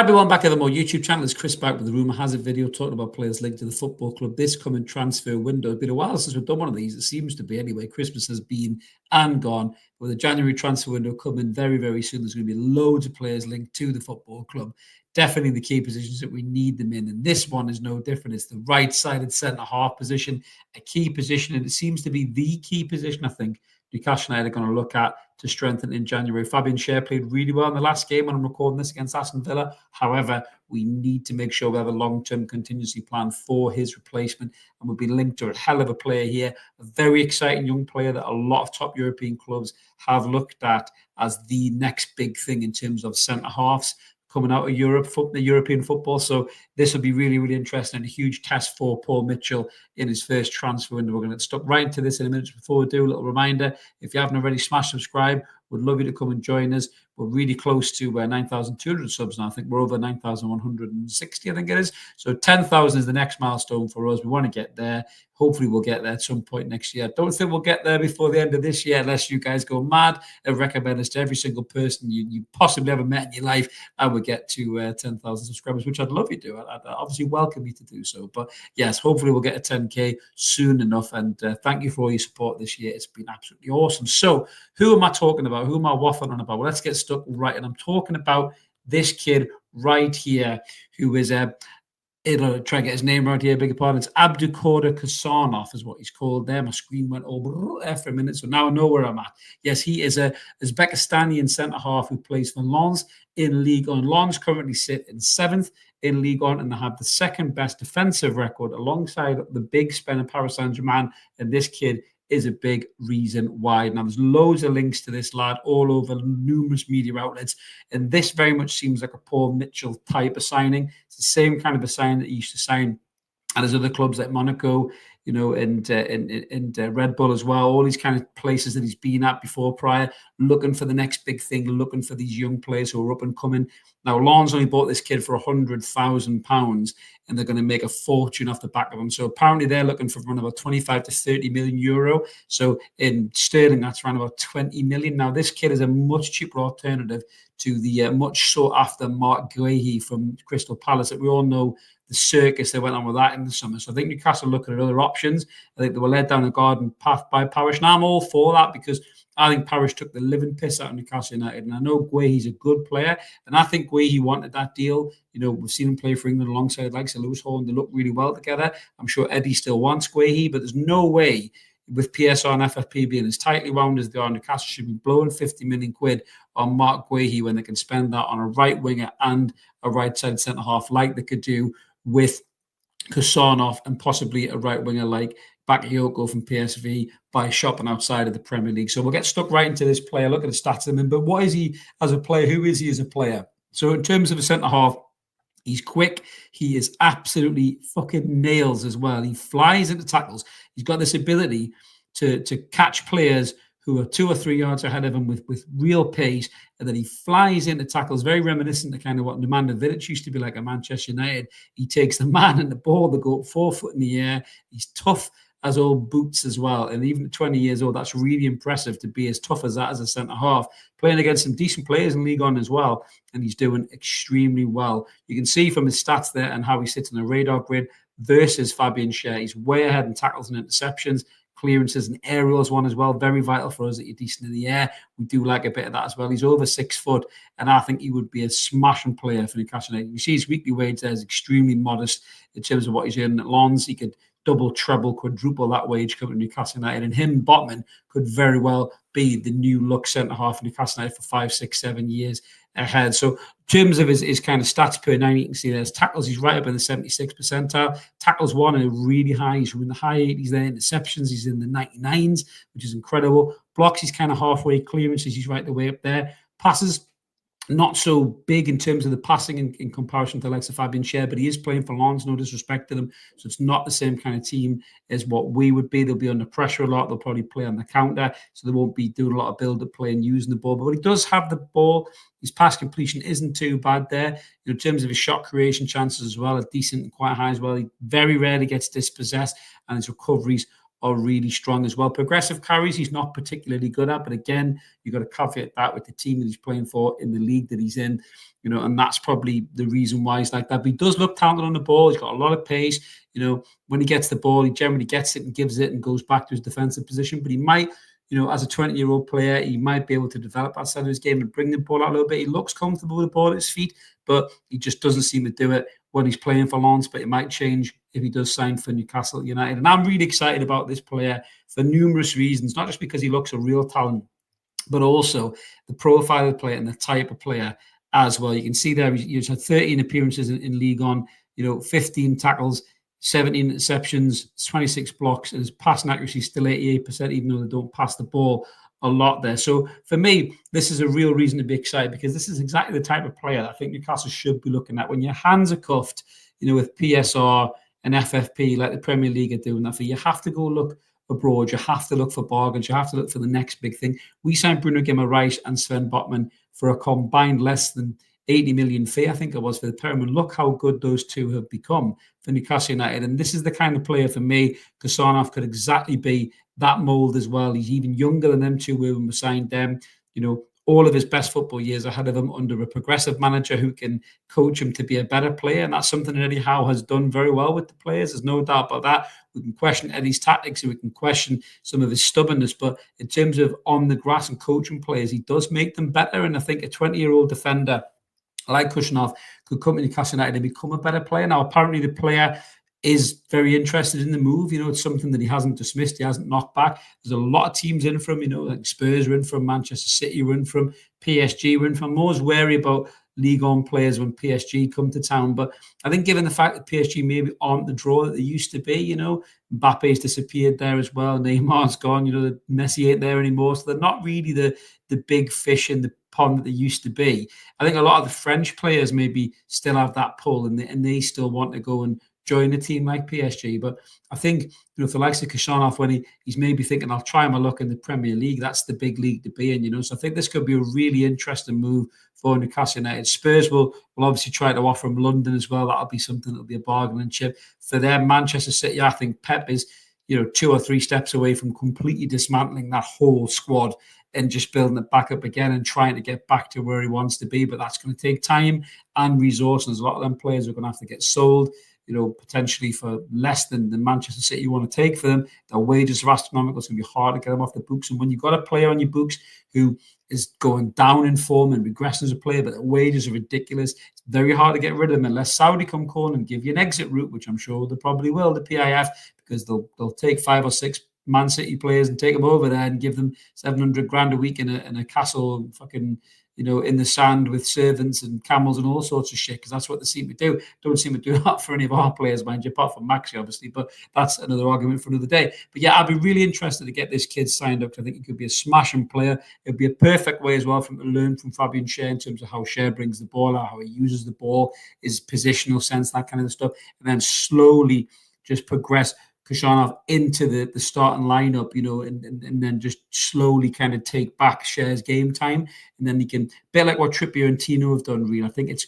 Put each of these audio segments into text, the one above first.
Hi everyone, back at the More YouTube channel. It's Chris back with the Rumour Has It video talking about players linked to the football club this coming transfer window. It's been a while since we've done one of these. It seems to be anyway. Christmas has been and gone. With the January transfer window coming very, very soon, there's going to be loads of players linked to the football club. Definitely the key positions that we need them in. And this one is no different. It's the right-sided centre-half position, a key position. And it seems to be the key position, I think, Newcastle United are going to look at to strengthen in January. Fabian Schär played really well in the last game when I'm recording this against Aston Villa. However, we need to make sure we have a long-term contingency plan for his replacement, and we'll be linked to a hell of a player here, a very exciting young player that a lot of top European clubs have looked at as the next big thing in terms of centre-halves coming out of Europe, the European football. So this will be really, really interesting and a huge test for Paul Mitchell in his first transfer window. We're going to get stuck right into this in a minute. Before we do, a little reminder, if you haven't already, smash subscribe. We'd love you to come and join us. We're really close to 9,200 subs now. I think we're over 9,160, I think it is. So 10,000 is the next milestone for us. We want to get there. Hopefully we'll get there at some point next year. Don't think we'll get there before the end of this year unless you guys go mad and recommend us to every single person you possibly ever met in your life, and we get to 10,000 subscribers, which I'd love you to. I'd obviously welcome you to do so. But yes, hopefully we'll get a 10K soon enough. And thank you for all your support this year. It's been absolutely awesome. So who am I talking about? Who am I waffling on about? Well, let's get stuck right. And I'm talking about this kid right here who is it'll try to get his name right here, beg your pardon. It's Abdukodir Khusanov is what he's called there. My screen went over there for a minute, so now I know where I'm at. Yes, he is a Uzbekistani centre-half who plays for Lens in Ligue 1. Lens currently sit in 7th in Ligue 1, and they have the second best defensive record alongside the big spender Paris Saint-Germain, and this kid is a big reason why. Now, there's loads of links to this lad all over numerous media outlets, and this very much seems like a Paul Mitchell type of signing. It's the same kind of a sign that he used to sign at his other clubs like Monaco, you know, and Red Bull as well. All these kind of places that he's been at before prior, looking for the next big thing, looking for these young players who are up and coming. Now, Lens only bought this kid for £100,000, and they're going to make a fortune off the back of him. So apparently they're looking for around about 25 to 30 million euro. So in sterling, that's around about 20 million. Now, this kid is a much cheaper alternative to the much sought after Mark Guehi from Crystal Palace that we all know the circus that went on with that in the summer. So I think Newcastle are looking at other options. I think they were led down a garden path by Parish. Now I'm all for that because I think Parish took the living piss out of Newcastle United. And I know Guehi's a good player. And I think Guehi wanted that deal. You know, we've seen him play for England alongside like Lewis Hall, and they look really well together. I'm sure Eddie still wants Guehi, but there's no way with PSR and FFP being as tightly wound as they are, Newcastle should be blowing 50 million quid on Mark Guehi when they can spend that on a right winger and a right-sided centre-half like they could do with Khusanov and possibly a right winger like Bakayoko from PSV by shopping outside of the Premier League. So we'll get stuck right into this player, look at the stats of him. But what is he as a player? Who is he as a player? So in terms of a centre-half, he's quick. He is absolutely fucking nails as well. He flies into tackles. He's got this ability to catch players who are 2 or 3 yards ahead of him with real pace, and then he flies into tackles, very reminiscent of kind of what Nemanja Vidic used to be like at Manchester United. He takes the man and the ball, they go up 4 foot in the air. He's tough as old boots as well. And even at 20 years old, that's really impressive to be as tough as that as a centre-half, playing against some decent players in Ligue 1 as well. And he's doing extremely well. You can see from his stats there and how he sits on the radar grid versus Fabian Schär. He's way ahead in tackles and interceptions, clearances and aerials one as well. Very vital for us that you're decent in the air. We do like a bit of that as well. He's over 6 foot, and I think he would be a smashing player for Newcastle United. You see his weekly wage there is extremely modest in terms of what he's earning at Lens. He could double, treble, quadruple that wage coming to Newcastle United, and him, Botman, could very well be the new look centre-half in Newcastle United for 5, 6, 7 years ahead. So in terms of his kind of stats per 9, you can see there's tackles, he's right up in the 76th percentile. Tackles won are really high. He's in the high 80s there. Interceptions, he's in the 99s, which is incredible. Blocks, he's kind of halfway. Clearances, he's right the way up there. Passes, not so big in terms of the passing in comparison to the likes of Fabian Schär, but he is playing for Lens, no disrespect to them. So it's not the same kind of team as what we would be. They'll be under pressure a lot. They'll probably play on the counter, so they won't be doing a lot of build-up play and using the ball. But when he does have the ball, his pass completion isn't too bad there. In terms of his shot creation chances as well, are decent and quite high as well. He very rarely gets dispossessed, and his recoveries are really strong as well. Progressive carries, he's not particularly good at, but again, you've got to caveat that with the team that he's playing for in the league that he's in, and that's probably the reason why he's like that. But he does look talented on the ball. He's got a lot of pace. When he gets the ball, he generally gets it and gives it and goes back to his defensive position. But he might, as a 20-year-old player, he might be able to develop that side of his game and bring the ball out a little bit. He looks comfortable with the ball at his feet, but he just doesn't seem to do it when he's playing for Lens. But it might change if he does sign for Newcastle United. And I'm really excited about this player for numerous reasons, not just because he looks a real talent, but also the profile of the player and the type of player as well. You can see there he's had 13 appearances in League One, 15 tackles, 17 interceptions, 26 blocks, and his passing accuracy is still 88%, even though they don't pass the ball a lot there. So for me, this is a real reason to be excited, because this is exactly the type of player that I think Newcastle should be looking at. When your hands are cuffed, with PSR and FFP, like the Premier League are doing that for you, have to go look abroad. You have to look for bargains. You have to look for the next big thing. We signed Bruno Guimaraes and Sven Botman for a combined less than 80 million fee, I think it was, for the pair. And look how good those two have become for Newcastle United. And this is the kind of player, for me, Khusanov could exactly be that mould as well. He's even younger than them two when we signed them. All of his best football years ahead of him under a progressive manager who can coach him to be a better player. And that's something that Eddie Howe has done very well with the players. There's no doubt about that. We can question Eddie's tactics and we can question some of his stubbornness. But in terms of on the grass and coaching players, he does make them better. And I think a 20-year-old defender like Khusanov could come to Newcastle United and become a better player. Now, apparently the player is very interested in the move. It's something that he hasn't dismissed. He hasn't knocked back. There's a lot of teams in from, like Spurs are in from, Manchester City are in from, PSG are in from. I'm always wary about League On players when PSG come to town. But I think given the fact that PSG maybe aren't the draw that they used to be, Mbappe's disappeared there as well. Neymar's gone, Messi ain't there anymore. So they're not really the big fish in the pond that they used to be. I think a lot of the French players maybe still have that pull and they still want to go and join a team like PSG. But I think, for the likes of Khusanov, when he's maybe thinking, I'll try my luck in the Premier League, that's the big league to be in, So I think this could be a really interesting move for Newcastle United. Spurs will obviously try to offer him London as well. That'll be something that'll be a bargaining chip. For them, Manchester City, I think Pep is, 2 or 3 steps away from completely dismantling that whole squad and just building it back up again and trying to get back to where he wants to be. But that's going to take time and resources. A lot of them players are going to have to get sold, potentially for less than the Manchester City you want to take for them. Their wages are astronomical. It's going to be hard to get them off the books. And when you've got a player on your books who is going down in form and regressing as a player, but the wages are ridiculous, it's very hard to get rid of them unless Saudi come calling and give you an exit route, which I'm sure they probably will, the PIF, because they'll take 5 or 6 Man City players and take them over there and give them 700 grand a week in a castle fucking, in the sand with servants and camels and all sorts of shit, because that's what they seem to do. Don't seem to do that for any of our players, mind you, apart from Maxi, obviously, but that's another argument for another day. But yeah, I'd be really interested to get this kid signed up, because I think he could be a smashing player. It'd be a perfect way as well for him to learn from Fabian Schär in terms of how Schär brings the ball out, how he uses the ball, his positional sense, that kind of stuff, and then slowly just progress Khusanov into the starting lineup, and then just slowly kind of take back Schär's game time. And then he can, bit like what Trippier and Tino have done, really. I think it's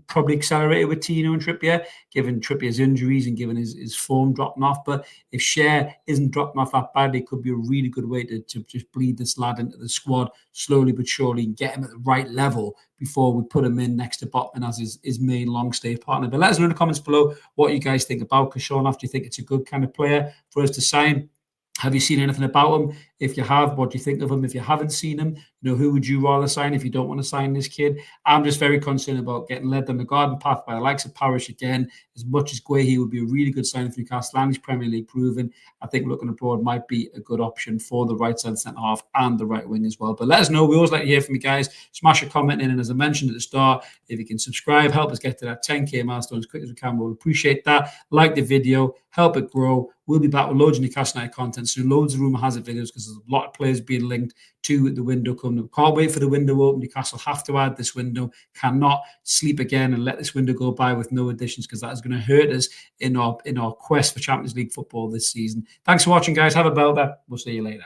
probably accelerated with Tino and Trippier, given Trippier's injuries and given his form dropping off. But if Schär isn't dropping off that badly, it could be a really good way to just bleed this lad into the squad slowly but surely and get him at the right level before we put him in next to Botman as his main long-stay partner. But let us know in the comments below what you guys think about Khusanov. Do you think it's a good kind of player for us to sign? Have you seen anything about him? If you have, what do you think of him? If you haven't seen him, who would you rather sign if you don't want to sign this kid? I'm just very concerned about getting led down the garden path by the likes of Parish again. As much as Guehi would be a really good signing for Newcastle and he's Premier League proven, I think looking abroad might be a good option for the right side centre half and the right wing as well. But let us know. We always like to hear from you guys. Smash a comment in, and as I mentioned at the start, if you can subscribe, help us get to that 10k milestone as quick as we can. We'll appreciate that. Like the video, help it grow. We'll be back with loads of Newcastle United content soon, loads of Rumour Has It videos, because there's a lot of players being linked to the window coming up. Can't wait for the window open. Newcastle have to add this window. Cannot sleep again and let this window go by with no additions, because that is going to hurt us in our quest for Champions League football this season. Thanks for watching, guys. Have a belter. We'll see you later.